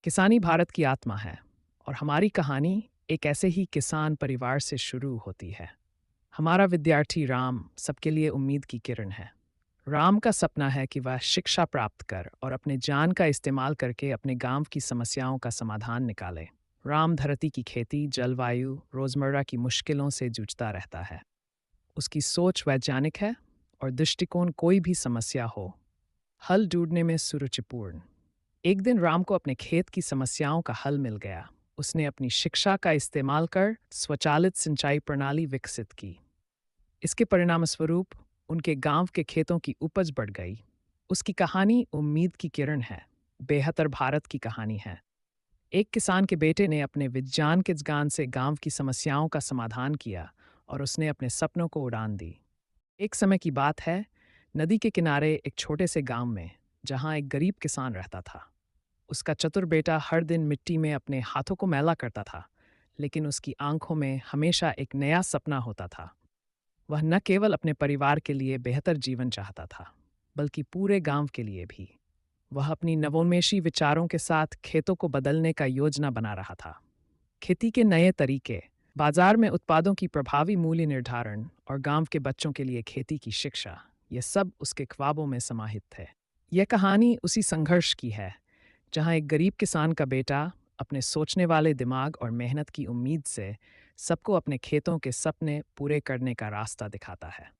किसानी भारत की आत्मा है और हमारी कहानी एक ऐसे ही किसान परिवार से शुरू होती है। हमारा विद्यार्थी राम सबके लिए उम्मीद की किरण है। राम का सपना है कि वह शिक्षा प्राप्त कर और अपने ज्ञान का इस्तेमाल करके अपने गांव की समस्याओं का समाधान निकाले। राम धरती की खेती, जलवायु, रोजमर्रा की मुश्किलों से जूझता रहता है। उसकी सोच वैज्ञानिक है और दृष्टिकोण कोई भी समस्या हो हल ढूंढने में सुरुचिपूर्ण। एक दिन राम को अपने खेत की समस्याओं का हल मिल गया। उसने अपनी शिक्षा का इस्तेमाल कर स्वचालित सिंचाई प्रणाली विकसित की। इसके परिणामस्वरूप उनके गांव के खेतों की उपज बढ़ गई। उसकी कहानी उम्मीद की किरण है, बेहतर भारत की कहानी है। एक किसान के बेटे ने अपने विज्ञान के ज्ञान से गांव की समस्याओं का समाधान किया और उसने अपने सपनों को उड़ान दी। एक समय की बात है, नदी के किनारे एक छोटे से गांव में, जहां एक गरीब किसान रहता था। उसका चतुर बेटा हर दिन मिट्टी में अपने हाथों को मैला करता था, लेकिन उसकी आंखों में हमेशा एक नया सपना होता था। वह न केवल अपने परिवार के लिए बेहतर जीवन चाहता था, बल्कि पूरे गांव के लिए भी। वह अपनी नवोन्मेषी विचारों के साथ खेतों को बदलने का योजना बना रहा था। खेती के नए तरीके, बाजार में उत्पादों की प्रभावी मूल्य निर्धारण और गांव के बच्चों के लिए खेती की शिक्षा, ये सब उसके ख्वाबों में समाहित थे। यह कहानी उसी संघर्ष की है, जहां एक गरीब किसान का बेटा अपने सोचने वाले दिमाग और मेहनत की उम्मीद से सबको अपने खेतों के सपने पूरे करने का रास्ता दिखाता है।